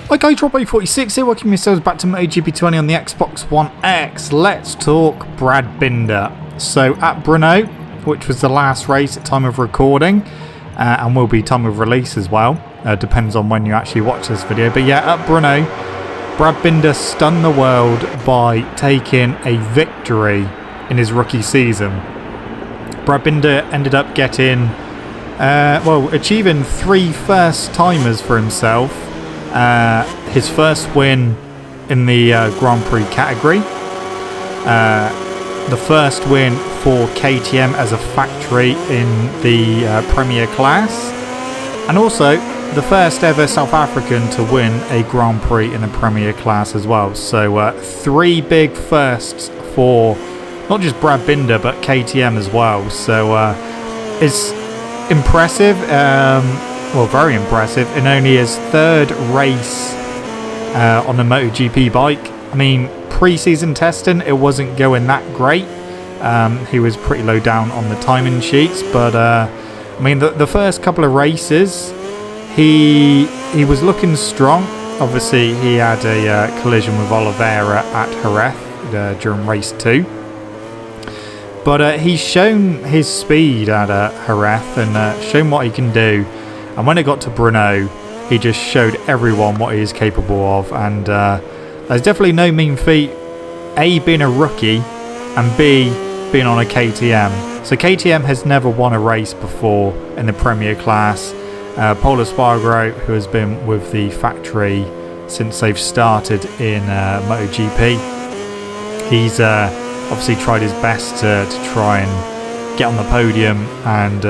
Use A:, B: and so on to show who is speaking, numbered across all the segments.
A: Hi guys, Robo46 here, welcome yourselves back to MotoGP 20 on the Xbox One X. Let's talk Brad Binder. So at Brno, which was the last race at time of recording, and will be time of release as well, depends on when you actually watch this video. But yeah, at Brno, Brad Binder stunned the world by taking a victory in his rookie season. Brad Binder ended up getting, achieving 3 first-timers for himself. His first win in the Grand Prix category, the first win for KTM as a factory in the Premier class, and also the first ever South African to win a Grand Prix in the Premier class as well. So 3 big firsts for not just Brad Binder but KTM as well. So it's impressive. Very impressive in only his 3rd race on a MotoGP bike. I mean, pre-season testing, it wasn't going that great. He was pretty low down on the timing sheets, but the first couple of races, he was looking strong. Obviously, he had a collision with Oliveira at Jerez during race 2. But he's shown his speed at Jerez and shown what he can do. And when it got to Brno, he just showed everyone what he is capable of. And there's definitely no mean feat, A, being a rookie, and B, being on a KTM. So KTM has never won a race before in the Premier class. Pol Espargaro, who has been with the factory since they've started in MotoGP, he's obviously tried his best to try and get on the podium and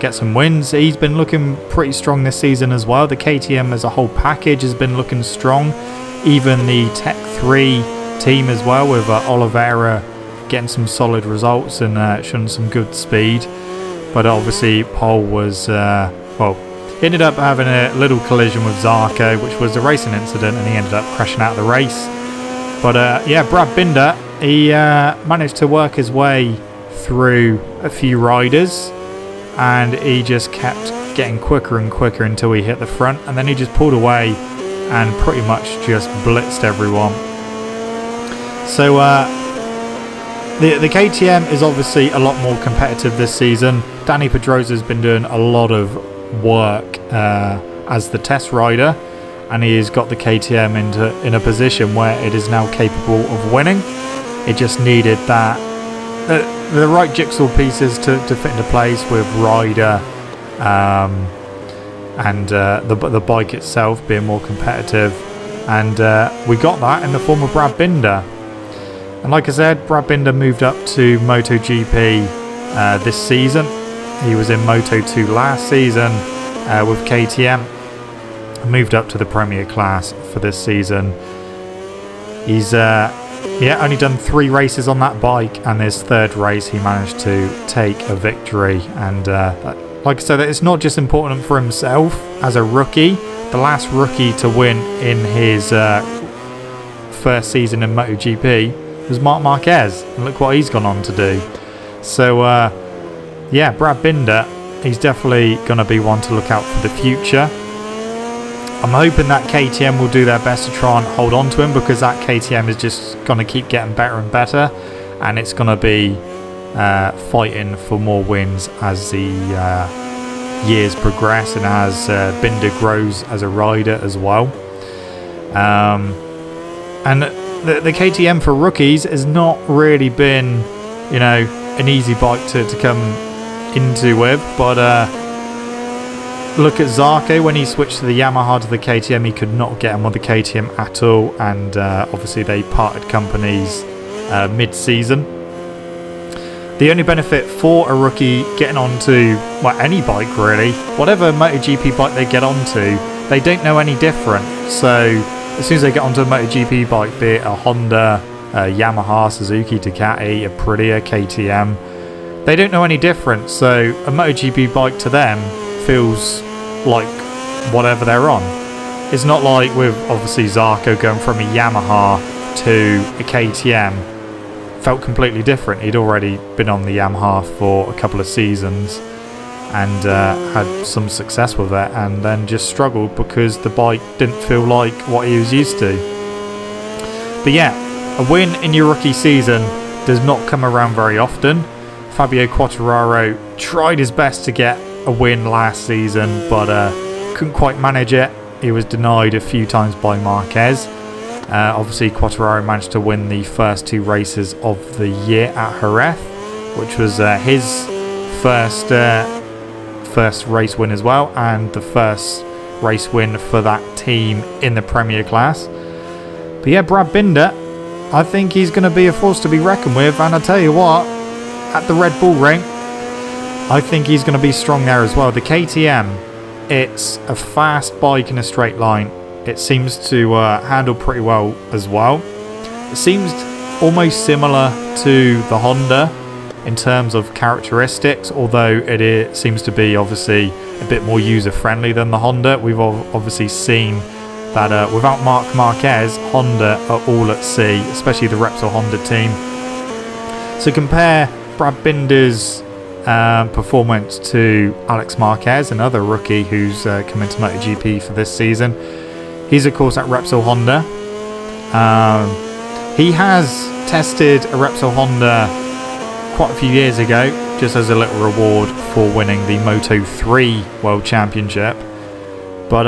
A: get some wins. He's been looking pretty strong this season as well. The KTM as a whole package has been looking strong. Even the Tech 3 team as well, with Oliveira getting some solid results and showing some good speed. But obviously Pol was, ended up having a little collision with Zarco, which was a racing incident, and he ended up crashing out of the race. But Brad Binder, he managed to work his way through a few riders, and he just kept getting quicker and quicker until he hit the front, and then he just pulled away and pretty much just blitzed everyone. So the KTM is obviously a lot more competitive this season. Danny Pedrosa's been doing a lot of work as the test rider, and he has got the KTM in a position where it is now capable of winning. It just needed that the right jigsaw pieces to fit into place with rider and the bike itself being more competitive, and we got that in the form of Brad Binder. And like I said, Brad Binder moved up to MotoGP this season. He was in Moto2 last season with KTM, moved up to the Premier class for this season. He's only done 3 races on that bike, and his 3rd race he managed to take a victory. And like I said, it's not just important for himself as a rookie. The last rookie to win in his first season in MotoGP was Marc Marquez, and look what he's gone on to do. So Brad Binder, he's definitely going to be one to look out for the future. I'm hoping that KTM will do their best to try and hold on to him, because that KTM is just going to keep getting better and better, and it's going to be fighting for more wins as the years progress and as Binder grows as a rider as well. And the KTM for rookies has not really been, an easy bike to come into with, but look at Zarco. When he switched to the Yamaha to the KTM, he could not get on with the KTM at all, and obviously they parted companies mid-season. The only benefit for a rookie getting onto any bike really, whatever MotoGP bike they get onto, they don't know any different. So as soon as they get onto a MotoGP bike, be it a Honda, a Yamaha, Suzuki, Ducati, Aprilia, KTM, they don't know any different. So a MotoGP bike to them feels like whatever they're on. It's not like with obviously Zarco going from a Yamaha to a KTM. Felt completely different. He'd already been on the Yamaha for a couple of seasons, and had some success with it, and then just struggled because the bike didn't feel like what he was used to. But yeah, a win in your rookie season does not come around very often. Fabio Quartararo tried his best to get a win last season, but couldn't quite manage it. He was denied a few times by Marquez. Obviously, Quartararo managed to win the first 2 races of the year at Jerez, which was his first race win as well, and the first race win for that team in the Premier class. But yeah, Brad Binder, I think he's going to be a force to be reckoned with, and I tell you what, at the Red Bull Ring, I think he's going to be strong there as well. The KTM, it's a fast bike in a straight line. It seems to handle pretty well as well. It seems almost similar to the Honda in terms of characteristics, although it seems to be obviously a bit more user-friendly than the Honda. We've obviously seen that without Marc Marquez, Honda are all at sea, especially the Repsol Honda team. So compare Brad Binder's performance to Alex Marquez, another rookie who's come into MotoGP for this season. He's of course at Repsol Honda. He has tested a Repsol Honda quite a few years ago, just as a little reward for winning the Moto3 World Championship. But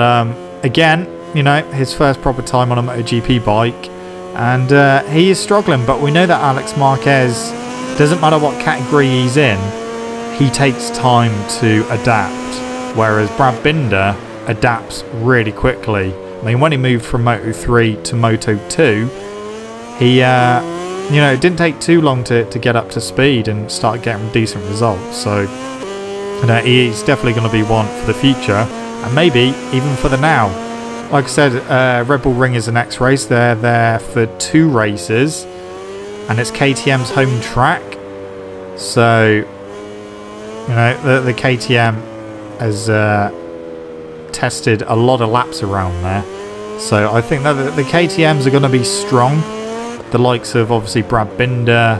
A: again, you know, his first proper time on a MotoGP bike, and he is struggling. But we know that Alex Marquez, doesn't matter what category he's in, he takes time to adapt, whereas Brad Binder adapts really quickly. I mean, when he moved from Moto3 to Moto2, he it didn't take too long to get up to speed and start getting decent results. So he's definitely going to be one for the future, and maybe even for the now. Like I said, Red Bull Ring is the next race. They're there for 2 races, and it's KTM's home track. So the KTM has tested a lot of laps around there. So I think that the KTMs are going to be strong. The likes of obviously Brad Binder,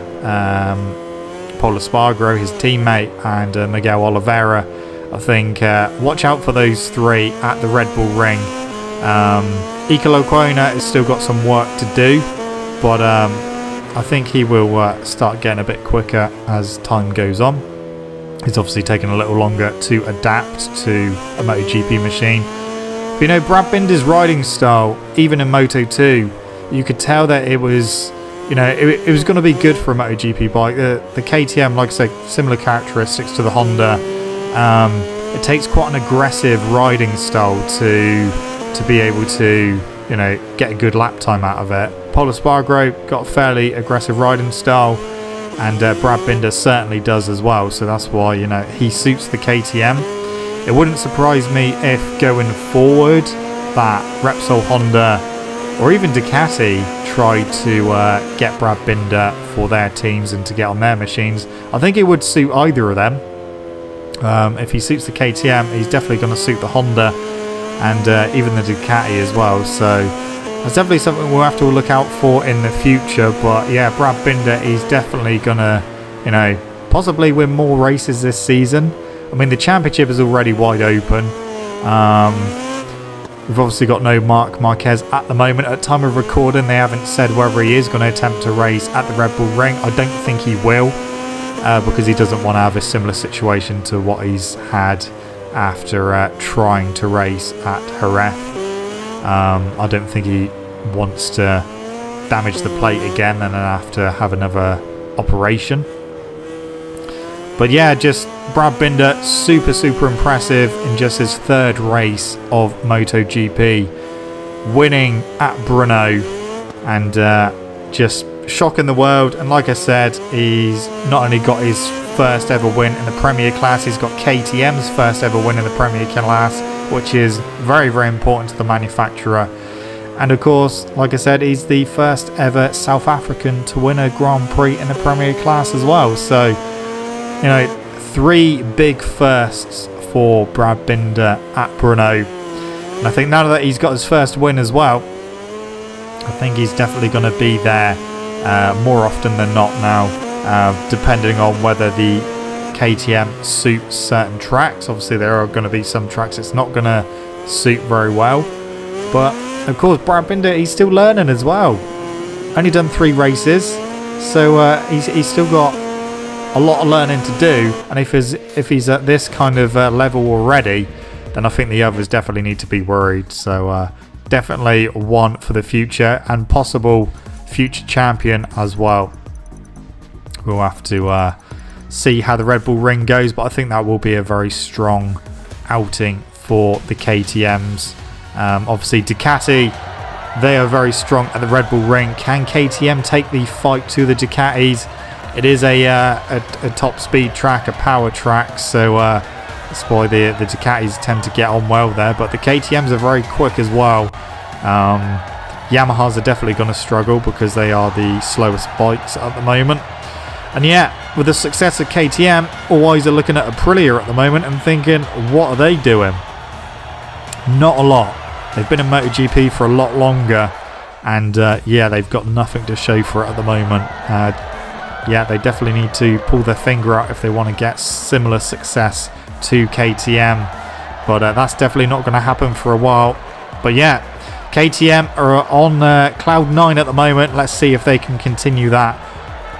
A: Pol Espargaro, his teammate, and Miguel Oliveira. I think watch out for those 3 at the Red Bull Ring. Ika Lecuona has still got some work to do, but I think he will start getting a bit quicker as time goes on. He's obviously taken a little longer to adapt to a MotoGP machine. But Brad Binder's riding style, even in Moto2, you could tell that it was, it was going to be good for a MotoGP bike. The KTM, like I say, similar characteristics to the Honda. It takes quite an aggressive riding style to be able to, get a good lap time out of it. Pol Espargaro got a fairly aggressive riding style, and Brad Binder certainly does as well. So that's why, he suits the KTM. It wouldn't surprise me if going forward that Repsol Honda or even Ducati tried to get Brad Binder for their teams and to get on their machines. I think it would suit either of them. If he suits the KTM, he's definitely going to suit the Honda and even the Ducati as well. So that's definitely something we'll have to look out for in the future. But yeah, Brad Binder, he's definitely going to, possibly win more races this season. I mean, the championship is already wide open. We've obviously got no Marc Marquez at the moment. At time of recording, they haven't said whether he is going to attempt to race at the Red Bull Ring. I don't think he will, because he doesn't want to have a similar situation to what he's had after trying to race at Jerez. I don't think he wants to damage the plate again and then have to have another operation. But yeah, just Brad Binder, super impressive in just his 3rd race of MotoGP, winning at Brno, and just shocking the world. And like I said, he's not only got his first ever win in the Premier class, he's got KTM's first ever win in the Premier class, which is very important to the manufacturer. And of course, like I said, he's the first ever South African to win a Grand Prix in the Premier class as well. So 3 big firsts for Brad Binder at Brno. And I think now that he's got his first win as well, I think he's definitely going to be there more often than not now, depending on whether the KTM suits certain tracks. Obviously there are going to be some tracks it's not going to suit very well, but of course Brad Binder, he's still learning as well. Only done 3 races, so he's still got a lot of learning to do, and if he's at this kind of level already, then I think the others definitely need to be worried. So definitely one for the future and possible future champion as well. We'll have to see how the Red Bull Ring goes, but I think that will be a very strong outing for the KTMs. Obviously Ducati, they are very strong at the Red Bull Ring. Can KTM take the fight to the Ducatis? It is a top speed track, a power track, so that's why the Ducatis tend to get on well there, but the KTMs are very quick as well. Yamahas are definitely going to struggle because they are the slowest bikes at the moment. And yeah, with the success of KTM, all eyes are looking at Aprilia at the moment and thinking, what are they doing? Not a lot. They've been in MotoGP for a lot longer, and yeah, they've got nothing to show for it at the moment. Yeah, they definitely need to pull their finger out if they want to get similar success to KTM, but that's definitely not going to happen for a while. But yeah, KTM are on cloud 9 at the moment. Let's see if they can continue that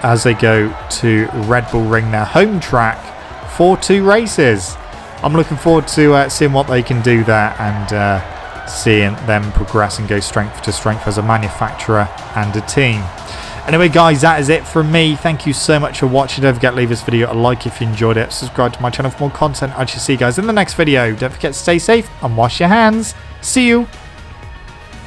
A: as they go to Red Bull Ring, their home track, for 2 races. I'm looking forward to seeing what they can do there, and seeing them progress and go strength to strength as a manufacturer and a team. Anyway guys, that is it from me. Thank you so much for watching. Don't forget to leave this video a like if you enjoyed it. Subscribe to my channel for more content. I shall see you guys in the next video. Don't forget to stay safe and wash your hands. See you.